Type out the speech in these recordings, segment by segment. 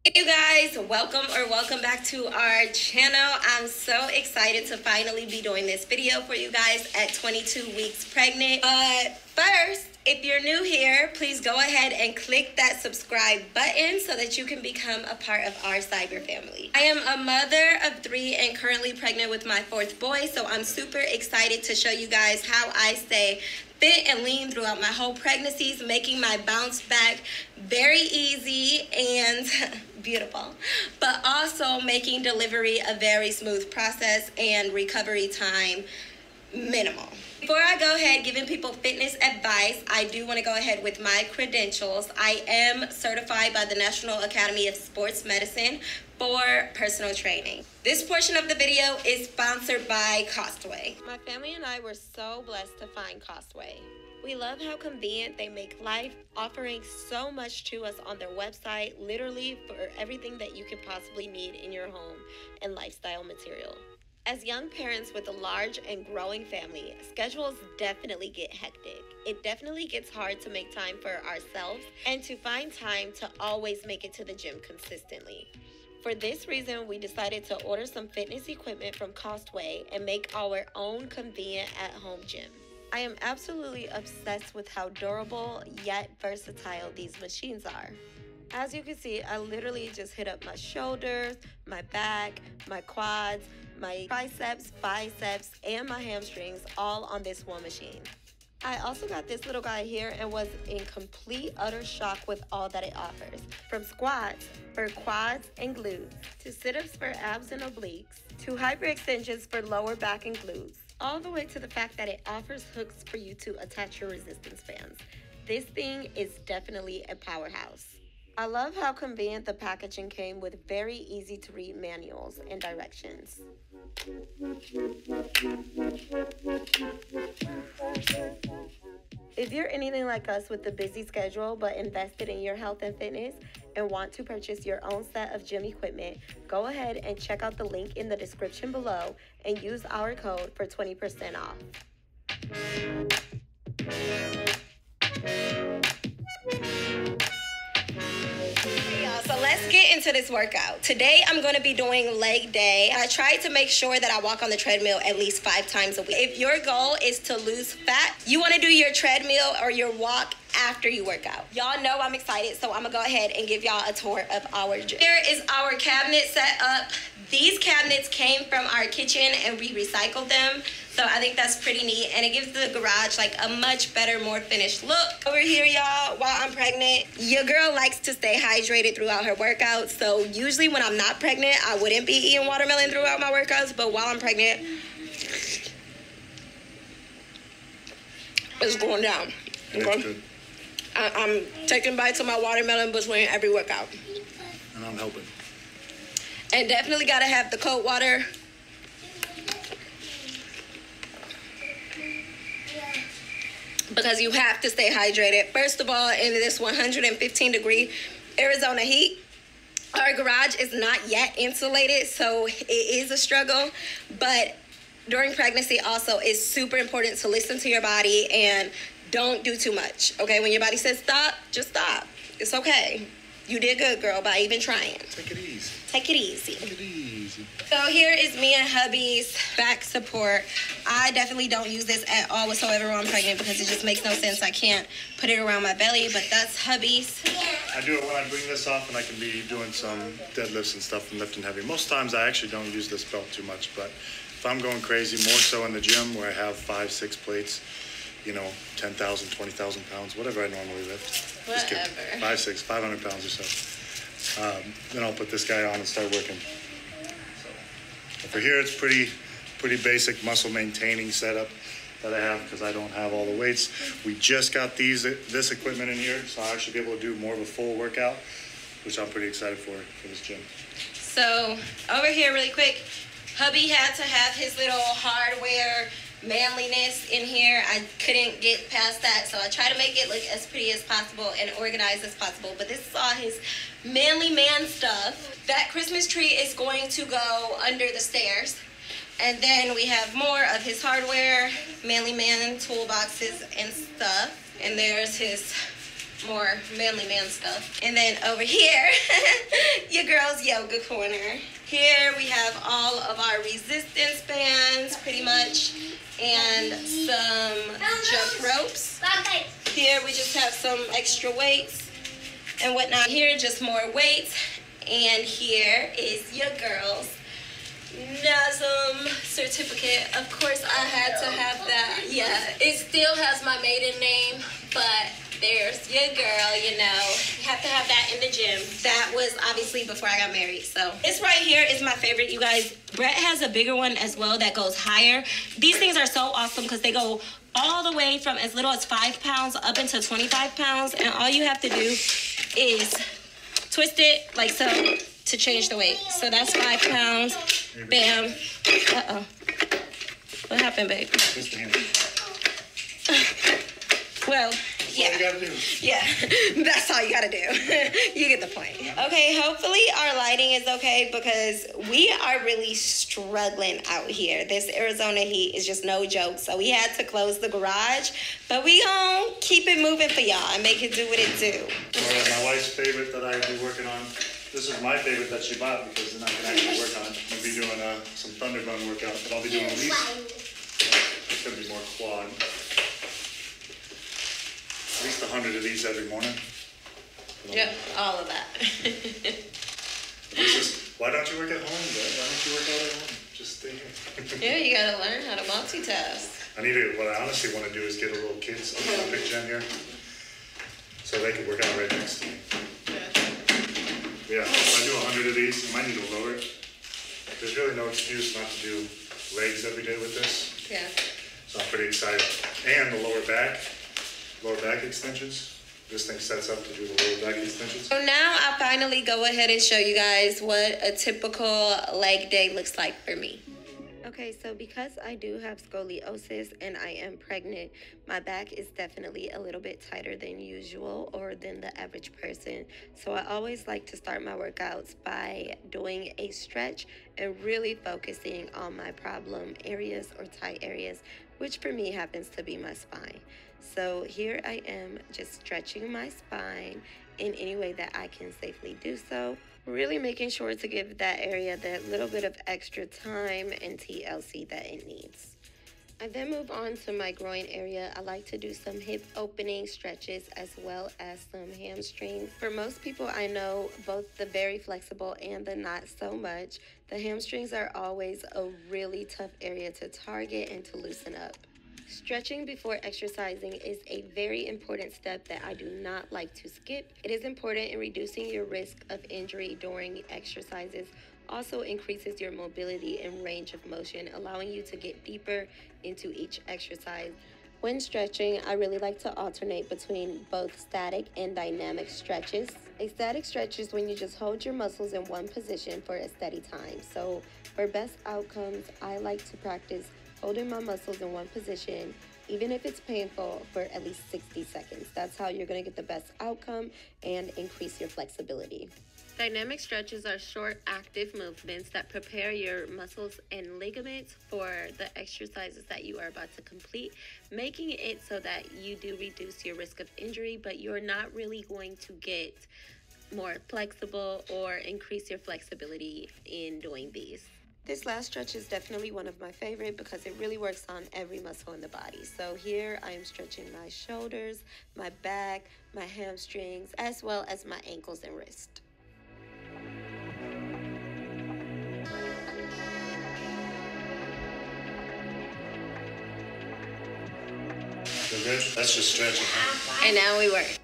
Hey you guys, welcome back to our channel. I'm so excited to finally be doing this video for you guys at 22 weeks pregnant. But first, if you're new here, please go ahead and click that subscribe button so that you can become a part of our cyber family. I am a mother of 3 and currently pregnant with my 4th boy, so I'm super excited to show you guys how I stay fit and lean throughout my whole pregnancies, making my bounce back very easy and beautiful, but also making delivery a very smooth process and recovery time minimal. Before I go ahead giving people fitness advice, I do want to go ahead with my credentials. I am certified by the National Academy of Sports Medicine for personal training. This portion of the video is sponsored by Costway. My family and I were so blessed to find Costway. We love how convenient they make life, offering so much to us on their website, literally for everything that you could possibly need in your home and lifestyle material. As young parents with a large and growing family, schedules definitely get hectic. It definitely gets hard to make time for ourselves and to find time to always make it to the gym consistently. For this reason, we decided to order some fitness equipment from Costway and make our own convenient at-home gym. I am absolutely obsessed with how durable yet versatile these machines are. As you can see, I literally just hit up my shoulders, my back, my quads, my triceps, biceps, and my hamstrings all on this one machine. I also got this little guy here and was in complete utter shock with all that it offers. From squats for quads and glutes, to sit-ups for abs and obliques, to hyperextensions for lower back and glutes, all the way to the fact that it offers hooks for you to attach your resistance bands. This thing is definitely a powerhouse. I love how convenient the packaging came with very easy to read manuals and directions. If you're anything like us with a busy schedule but invested in your health and fitness and want to purchase your own set of gym equipment, go ahead and check out the link in the description below and use our code for 20% off. So let's get into this workout. Today I'm going to be doing leg day. I try to make sure that I walk on the treadmill at least 5 times a week. If your goal is to lose fat, you want to do your treadmill or your walk after you work out. Y'all know I'm excited, so I'm gonna go ahead and give y'all a tour of our gym. Here is our cabinet set up. These cabinets came from our kitchen and we recycled them. So I think that's pretty neat, and it gives the garage like a much better, more finished look. Over here, y'all, while I'm pregnant, your girl likes to stay hydrated throughout her workouts. So usually when I'm not pregnant, I wouldn't be eating watermelon throughout my workouts, but while I'm pregnant, it's going down. Okay? I'm taking bites of my watermelon between every workout. And I'm helping. And definitely gotta have the cold water. Because you have to stay hydrated. First of all, in this 115-degree Arizona heat, our garage is not yet insulated, so it is a struggle. But during pregnancy also, it's super important to listen to your body and don't do too much, okay? When your body says stop, just stop. It's okay. You did good, girl, by even trying. Take it easy. Take it easy. Take it easy. So here is me and hubby's back support. I definitely don't use this at all whatsoever while I'm pregnant because it just makes no sense. I can't put it around my belly, but that's hubby's. I do it when I bring this off and I can be doing some deadlifts and stuff and lifting heavy. Most times I actually don't use this belt too much, but if I'm going crazy, more so in the gym where I have 5-6 plates, you know, 10,000, 20,000 pounds, whatever I normally lift. Just kidding. 500 pounds or so. Then I'll put this guy on and start working. So for here, it's pretty basic muscle maintaining setup that I have because I don't have all the weights. We just got this equipment in here, so I'll actually be able to do more of a full workout, which I'm pretty excited for this gym. So over here really quick, hubby had to have his little hardware manliness in here. I couldn't get past that, so I try to make it look as pretty as possible and organized as possible. But this is all his manly man stuff. That Christmas tree is going to go under the stairs. And then we have more of his hardware, manly man toolboxes and stuff. And there's his more manly man stuff. And then over here, you girl's yoga corner. Here we have all of our resistance bands, pretty much, and some jump ropes. Here we just have some extra weights and whatnot. Here, just more weights. And here is your girl's NASM certificate. Of course, I had to have that. Yeah, it still has my maiden name, but there's your girl, you know. You have to have that in the gym. That was obviously before I got married, so. This right here is my favorite, you guys. Brett has a bigger one as well that goes higher. These things are so awesome because they go all the way from as little as 5 pounds up into 25 pounds, and all you have to do is twist it like so to change the weight. So that's 5 pounds. Bam. Uh-oh. What happened, babe? Well, yeah. That's all you gotta do. Yeah, that's all you gotta do. You get the point. Okay, hopefully our lighting is okay because we are really struggling out here. This Arizona heat is just no joke. So we had to close the garage, but we gonna keep it moving for y'all and make it do what it do. All right, my wife's favorite that I'll be working on. This is my favorite that she bought because then I can actually work on it. I'm gonna be doing some Thunderbone workout, but I'll be doing these. It's gonna be more quad. At least 100 of these every morning. Yep, all of that. This is, why don't you work at home, Dad? Why don't you work out at home? Just stay here. Yeah, you gotta learn how to multitask. What I honestly want to do is get a little kids Olympic gym here so they can work out right next to me. Yeah, if I do 100 of these, I might need to lower it. There's really no excuse not to do legs every day with this. Yeah. So I'm pretty excited. And the lower back extensions. This thing sets up to do the lower back extensions. So now I'll finally go ahead and show you guys what a typical leg day looks like for me. Okay, so because I do have scoliosis and I am pregnant, my back is definitely a little bit tighter than usual or than the average person. So I always like to start my workouts by doing a stretch and really focusing on my problem areas or tight areas, which for me happens to be my spine. So here I am just stretching my spine in any way that I can safely do so. Really making sure to give that area that little bit of extra time and TLC that it needs. I then move on to my groin area. I like to do some hip opening stretches as well as some hamstrings. For most people I know, both the very flexible and the not so much, the hamstrings are always a really tough area to target and to loosen up. Stretching before exercising is a very important step that I do not like to skip. It is important in reducing your risk of injury during exercises. Also increases your mobility and range of motion, allowing you to get deeper into each exercise. When stretching, I really like to alternate between both static and dynamic stretches. A static stretch is when you just hold your muscles in one position for a steady time. So for best outcomes, I like to practice holding my muscles in one position, even if it's painful, for at least 60 seconds. That's how you're gonna get the best outcome and increase your flexibility. Dynamic stretches are short, active movements that prepare your muscles and ligaments for the exercises that you are about to complete, making it so that you do reduce your risk of injury, but you're not really going to get more flexible or increase your flexibility in doing these. This last stretch is definitely one of my favorite because it really works on every muscle in the body. So here I am stretching my shoulders, my back, my hamstrings, as well as my ankles and wrist. Good? That's just stretching, huh? And now we work.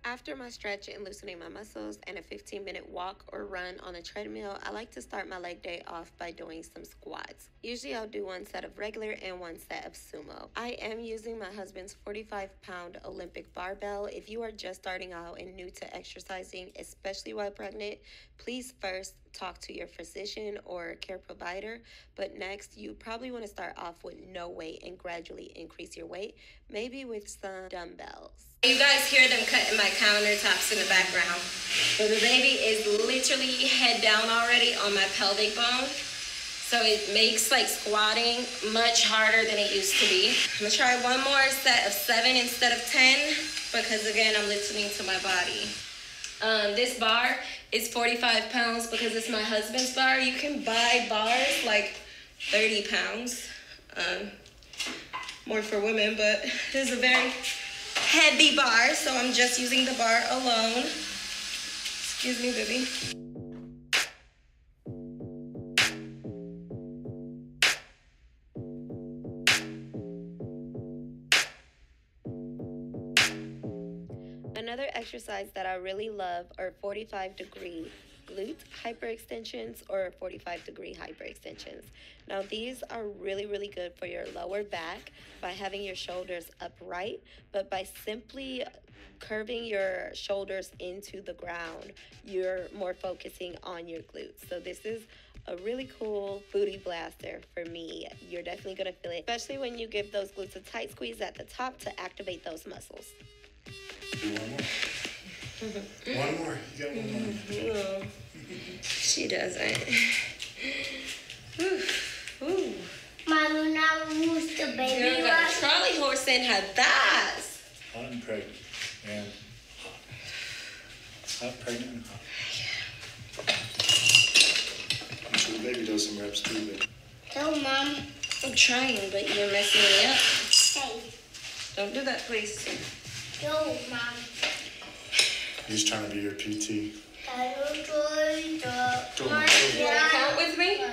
After my stretch and loosening my muscles and a 15-minute walk or run on a treadmill, I like to start my leg day off by doing some squats. Usually I'll do one set of regular and one set of sumo. I am using my husband's 45-pound Olympic barbell. If you are just starting out and new to exercising, especially while pregnant, please first talk to your physician or care provider. But next, you probably want to start off with no weight and gradually increase your weight, maybe with some dumbbells. You guys hear them cutting my countertops in the background. So the baby is literally head down already on my pelvic bone. So it makes like squatting much harder than it used to be. I'm gonna try one more set of 7 instead of 10 because again, I'm listening to my body. This bar It's 45 pounds because it's my husband's bar. You can buy bars like 30 pounds. More for women, but this is a very heavy bar, so I'm just using the bar alone. Excuse me, baby. Another exercise that I really love are 45-degree glute hyperextensions or 45-degree hyperextensions. Now these are really, really good for your lower back by having your shoulders upright, but by simply curving your shoulders into the ground, you're more focusing on your glutes. So this is a really cool booty blaster for me. You're definitely gonna feel it, especially when you give those glutes a tight squeeze at the top to activate those muscles. Do one more. One more. You got one more. No, she doesn't. Ooh. Mommy, now who's the baby? Girl got a trolley horse in her thighs. Hot and pregnant. And hot, pregnant, and hot. I'm sure the baby does some reps too, but. Go, Mom. I'm trying, but you're messing me up. Hey. Don't do that, please. Go, Mom. He's trying to be your PT. You want to count with me?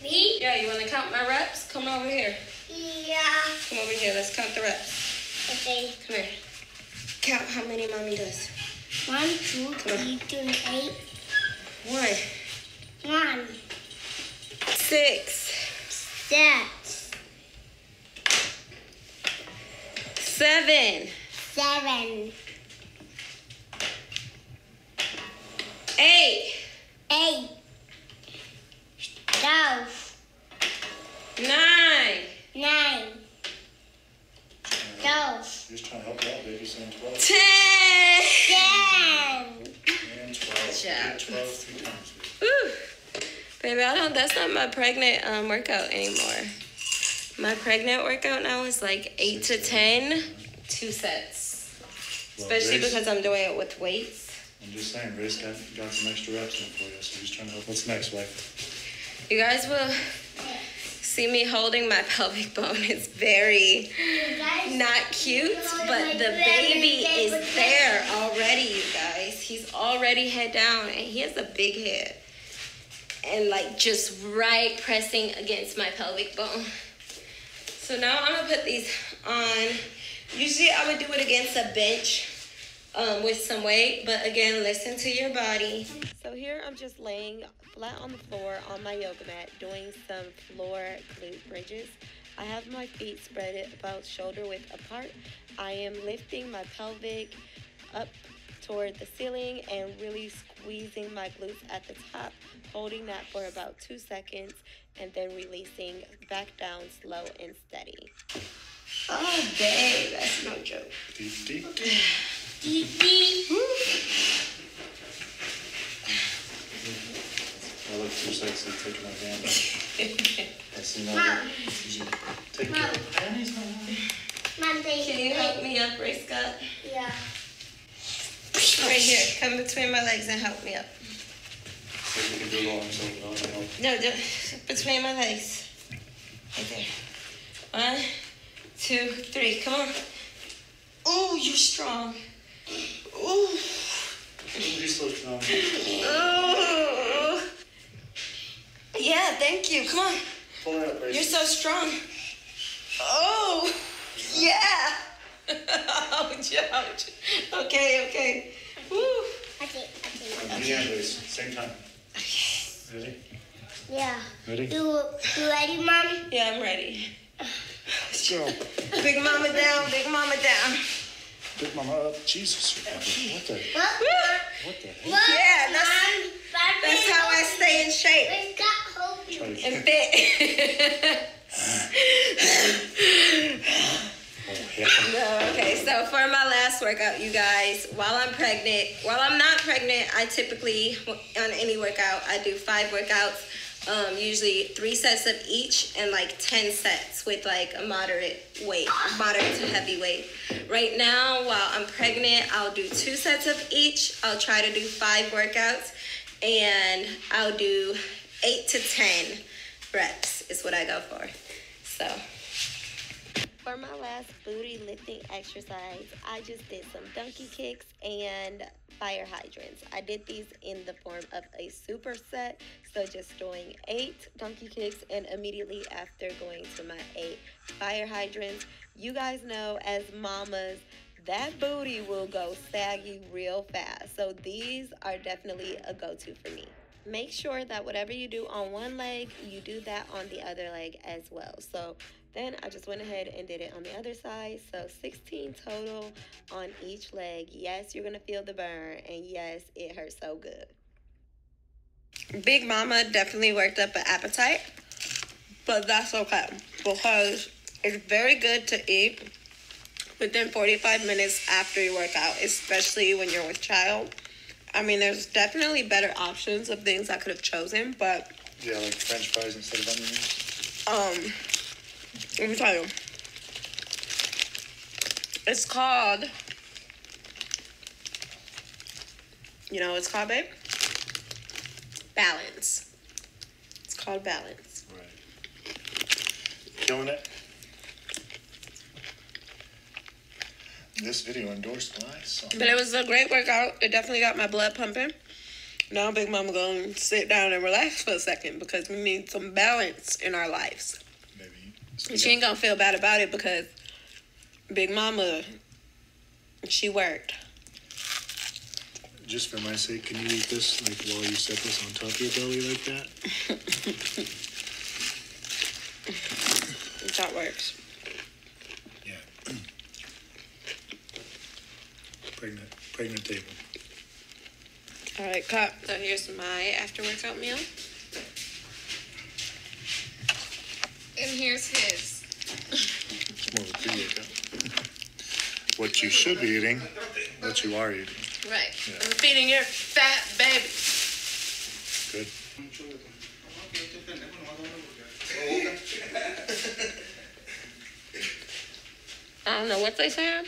Me? Yeah, you want to count my reps? Come over here. Yeah. Come over here. Let's count the reps. Okay. Come here. Count how many mommy does. 1, 2, 3, 2, 8. 1. 6. 7. 7. 8. 8. 12. 9. 9. 12. He's trying to help you out, baby. Saying 12. 10. 10. And 12. Job. 12 3 times. Woo. Baby, that's not my pregnant workout anymore. My pregnant workout now is like 8 to 10, 2 sets. Well, Especially Grace, because I'm doing it with weights. I'm just saying, Grace got some extra reps in for you, so he's trying to help. What's next, wife? You guys will see me holding my pelvic bone. It's very not cute, but the baby is there already, you guys. He's already head down, and he has a big head. And like just right pressing against my pelvic bone. So now I'm gonna put these on. Usually I would do it against a bench with some weight, but again, listen to your body. So here I'm just laying flat on the floor on my yoga mat doing some floor glute bridges. I have my feet spread about shoulder width apart. I am lifting my pelvic up toward the ceiling and really squeezing my glutes at the top, holding that for about 2 seconds and then releasing back down slow and steady. Oh, babe, that's no joke. Deep, deep. Deep, deep. I look too sexy taking my hand off. I see no Mom. Take Mom. care of the panties, Mom, Can you help me up, Ray Scott? Yeah. Right here, come between my legs and help me up. So you can do it all himself without help. No, just between my legs. Right there. 1, 2, 3, come on. Ooh, you're strong. Ooh. He's so strong. Ooh. Yeah, thank you. Come on. Pull it up, Grace. You're so strong. Oh, yeah. Ouch, ouch. Okay. Woo. Okay. Yeah, Grace. Same time. Ready? Yeah. Ready? You ready, Mom? Yeah, I'm ready. Let's go. Big mama down, big mama down. Big mama up. Jesus. What the? What? What the heck? Yeah, that's how I stay in shape It's got hope. Try to and fit. Oh, yeah. No, okay, so for my last workout, you guys, while I'm not pregnant, I typically, on any workout, I do 5 workouts Usually 3 sets of each and like 10 sets with like a moderate to heavy weight. Right now, while I'm pregnant, I'll do 2 sets of each. I'll try to do 5 workouts, and I'll do 8 to 10 reps is what I go for. So for my last booty lifting exercise, I just did some donkey kicks and fire hydrants. I did these in the form of a superset, so just doing 8 donkey kicks and immediately after going to my 8 fire hydrants. You guys know, as mamas, that booty will go saggy real fast, so these are definitely a go-to for me. Make sure that whatever you do on one leg, you do that on the other leg as well. So then I just went ahead and did it on the other side. So 16 total on each leg. Yes, you're going to feel the burn. And yes, it hurts so good. Big Mama definitely worked up an appetite. But that's okay, because it's very good to eat within 45 minutes after you work out, especially when you're with child. I mean, there's definitely better options of things I could have chosen, but... Yeah, like French fries instead of onions? Let me tell you. It's called... You know what it's called, babe? Balance. It's called Balance. Right. Killing it. This video endorsed by some. But it was a great workout. It definitely got my blood pumping. Now Big Mama gonna sit down and relax for a second because we need some balance in our lives. Maybe. And she ain't gonna feel bad about it because Big Mama, she worked. Just for my sake, can you eat this like while you set this on top of your belly like that? That works. Yeah. Pregnant table. All right, cut. So here's my after workout meal. And here's his. It's more of a pre-workout. What you should be eating, what you are eating. Right. Yeah. I'm feeding your fat baby. Good. I don't know what they saying,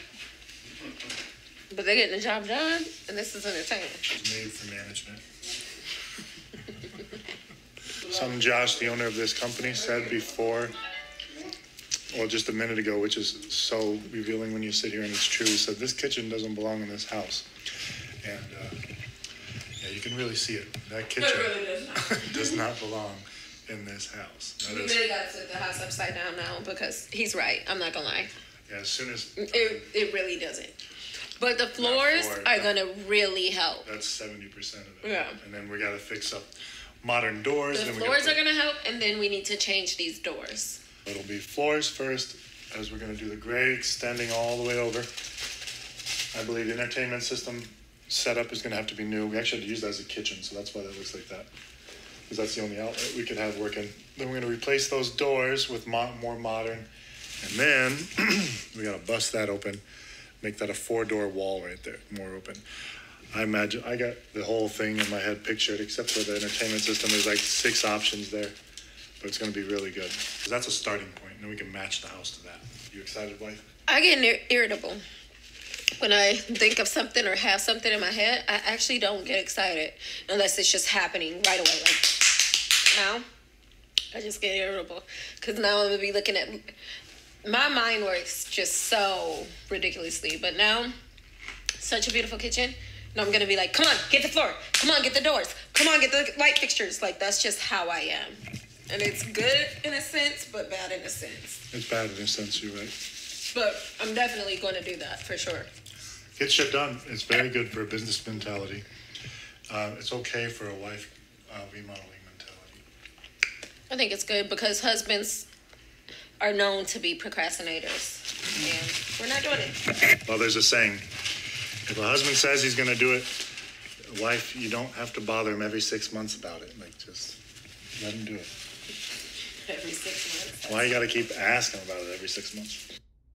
but they're getting the job done, and this is entertainment. It's made for management. Something Josh, the owner of this company, said before, well, just a minute ago, which is so revealing when you sit here and it's true. He said, this kitchen doesn't belong in this house. And, yeah, you can really see it. That kitchen really does not belong in this house. We really got to flip the house upside down now because he's right. I'm not going to lie. Yeah, as soon as... It really doesn't. But the floors are going to really help. That's 70% of it. Yeah. And then we got to fix up modern doors. The floors are going to help, and then we need to change these doors. It'll be floors first, as we're going to do the gray extending all the way over. I believe the entertainment system setup is going to have to be new. We actually had to use that as a kitchen, so that's why that looks like that. Because that's the only outlet we could have working. Then we're going to replace those doors with more modern. And then we got to bust that open, make that a 4-door wall right there, more open. I imagine, I got the whole thing in my head pictured, except for the entertainment system. There's like 6 options there, but it's going to be really good. Because that's a starting point, and then we can match the house to that. You excited, wife? I get irritable. When I think of something or have something in my head, I actually don't get excited unless it's just happening right away. Like now, I just get irritable because now I'm going to be looking at... My mind works just so ridiculously, but now, such a beautiful kitchen. And I'm going to be like, come on, get the floor. Come on, get the doors. Come on, get the light fixtures. Like, that's just how I am. And it's good in a sense, but bad in a sense. It's bad in a sense, you're right. But I'm definitely going to do that, for sure. Get shit done. It's very good for a business mentality. It's okay for a wife remodeling mentality. I think it's good because husbands are known to be procrastinators. And we're not doing it. Well, there's a saying. If a husband says he's going to do it, wife, you don't have to bother him every 6 months about it. Like, just let him do it. Every 6 months. Why you got to keep asking about it every 6 months?